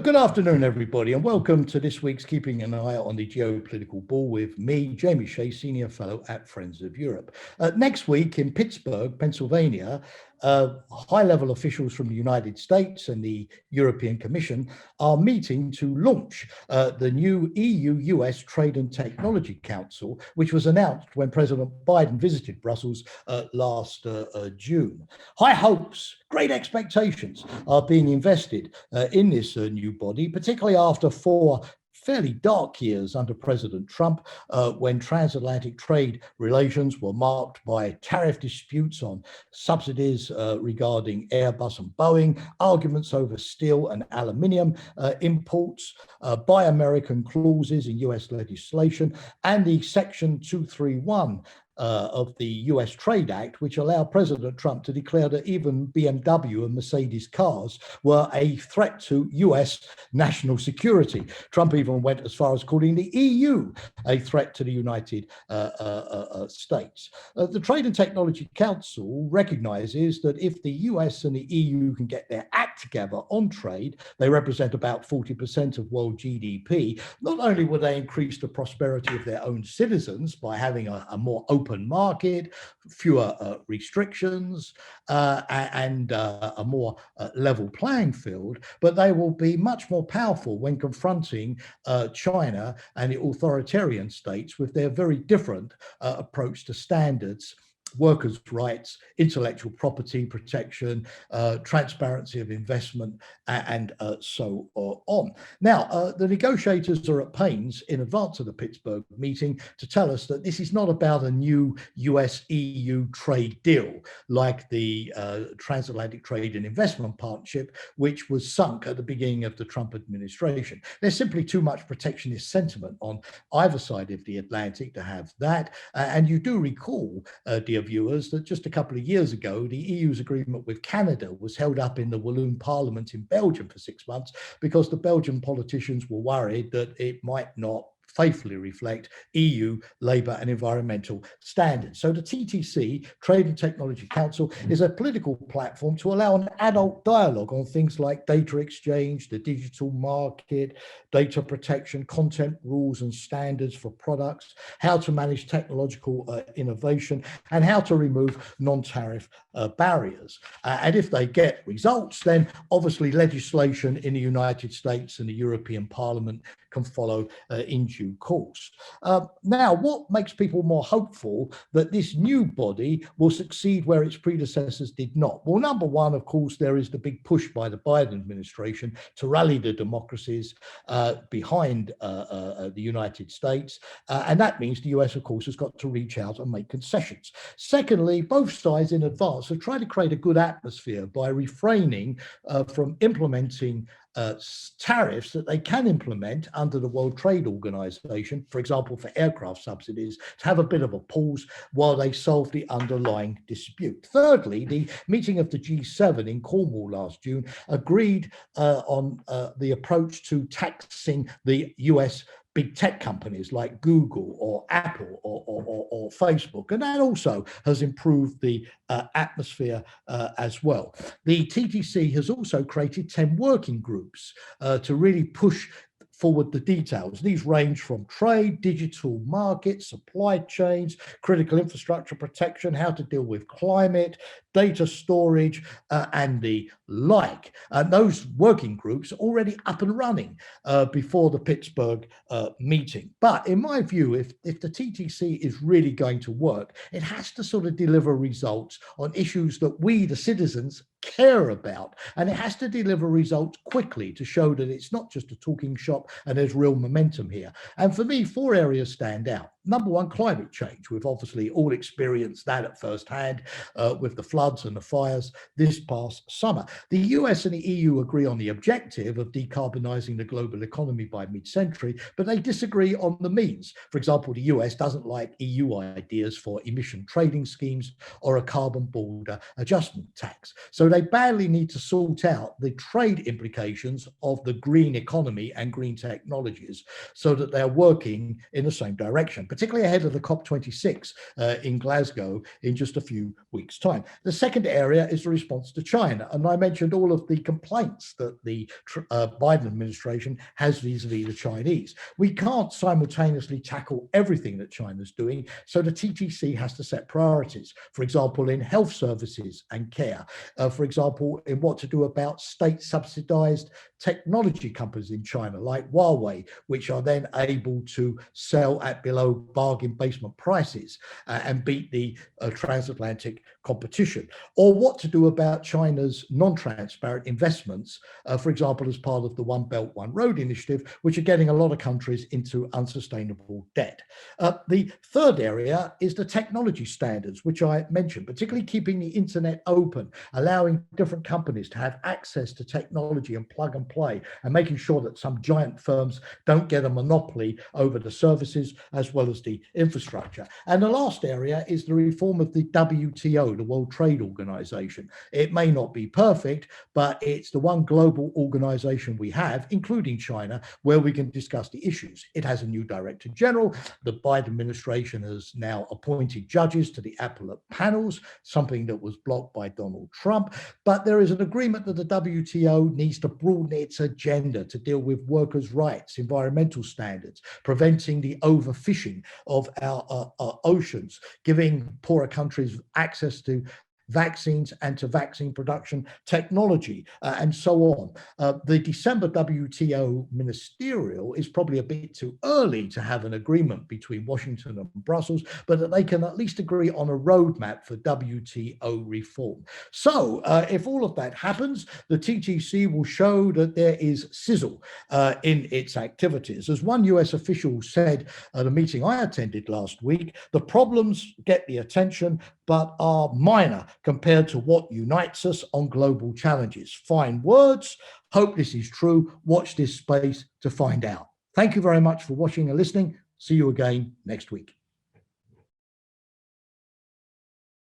Good afternoon, everybody, and welcome to this week's Keeping an Eye on the Geopolitical Ball with me, Jamie Shea, Senior Fellow at Friends of Europe. Next week in Pittsburgh, Pennsylvania, high-level officials from the United States and the European Commission are meeting to launch the new EU-US Trade and Technology Council, which was announced when President Biden visited Brussels last June. High hopes, great expectations are being invested in this new body, particularly after 4 fairly dark years under President Trump, when transatlantic trade relations were marked by tariff disputes on subsidies regarding Airbus and Boeing, arguments over steel and aluminium imports, Buy American clauses in US legislation, and the Section 231 of the US Trade Act, which allowed President Trump to declare that even BMW and Mercedes cars were a threat to US national security. Trump even went as far as calling the EU a threat to the United States. The Trade and Technology Council recognizes that if the US and the EU can get their act together on trade, they represent about 40% of world GDP. Not only will they increase the prosperity of their own citizens by having a more open market, fewer restrictions, and a more level playing field, but they will be much more powerful when confronting China and the authoritarian states with their very different approach to standards, workers' rights, intellectual property protection, transparency of investment, and so on. Now, the negotiators are at pains in advance of the Pittsburgh meeting to tell us that this is not about a new US-EU trade deal like the Transatlantic Trade and Investment Partnership, which was sunk at the beginning of the Trump administration. There's simply too much protectionist sentiment on either side of the Atlantic to have that. And you do recall, dear viewers, that just a couple of years ago, the EU's agreement with Canada was held up in the Walloon Parliament in Belgium for 6 months because the Belgian politicians were worried that it might not faithfully reflect EU labour and environmental standards. So the TTC, Trade and Technology Council, is a political platform to allow an adult dialogue on things like data exchange, the digital market, data protection, content rules and standards for products, how to manage technological innovation, and how to remove non-tariff barriers. And if they get results, then obviously legislation in the United States and the European Parliament can follow in due course. Now, what makes people more hopeful that this new body will succeed where its predecessors did not? Well, number one, of course, there is the big push by the Biden administration to rally the democracies behind the United States. And that means the US, of course, has got to reach out and make concessions. Secondly, both sides in advance have tried to create a good atmosphere by refraining from implementing tariffs that they can implement under the World Trade Organization, for example, for aircraft subsidies, to have a bit of a pause while they solve the underlying dispute. Thirdly, the meeting of the G7 in Cornwall last June agreed on the approach to taxing the US big tech companies like Google or Apple or Facebook. And that also has improved the atmosphere as well. The TTC has also created 10 working groups to really push forward the details. These range from trade, digital markets, supply chains, critical infrastructure protection, how to deal with climate, data storage, and the like. And those working groups are already up and running before the Pittsburgh meeting. But in my view, if the TTC is really going to work, it has to sort of deliver results on issues that we, the citizens, care about. And it has to deliver results quickly to show that it's not just a talking shop and there's real momentum here. And for me, 4 areas stand out. Number one, climate change. We've obviously all experienced that at first hand with the floods and the fires this past summer. The US and the EU agree on the objective of decarbonizing the global economy by mid-century, but they disagree on the means. For example, the US doesn't like EU ideas for emission trading schemes or a carbon border adjustment tax. So they badly need to sort out the trade implications of the green economy and green technologies so that they're working in the same direction, particularly ahead of the COP26 in Glasgow in just a few weeks' time. The second area is the response to China. And I mentioned all of the complaints that the Biden administration has vis-a-vis the Chinese. We can't simultaneously tackle everything that China's doing, so the TTC has to set priorities, for example, in health services and care, for example, in what to do about state-subsidized technology companies in China like Huawei, which are then able to sell at below bargain basement prices and beat the transatlantic competition, or what to do about China's non-transparent investments, for example, as part of the One Belt, One Road initiative, which are getting a lot of countries into unsustainable debt. The third area is the technology standards, which I mentioned, particularly keeping the internet open, allowing different companies to have access to technology and plug and play, and making sure that some giant firms don't get a monopoly over the services as well as the infrastructure. And the last area is the reform of the WTO, the World Trade Organization. It may not be perfect, but it's the one global organization we have, including China, where we can discuss the issues. It has a new director general. The Biden administration has now appointed judges to the appellate panels, something that was blocked by Donald Trump. But there is an agreement that the WTO needs to broaden its agenda to deal with workers' rights, environmental standards, preventing the overfishing of our oceans, giving poorer countries access to vaccines and to vaccine production technology, and so on. The December WTO ministerial is probably a bit too early to have an agreement between Washington and Brussels, but that they can at least agree on a roadmap for WTO reform. So if all of that happens, the TTC will show that there is sizzle in its activities. As one US official said at a meeting I attended last week, the problems get the attention, but are minor compared to what unites us on global challenges. Fine words. Hope this is true. Watch this space to find out. Thank you very much for watching and listening. See you again next week.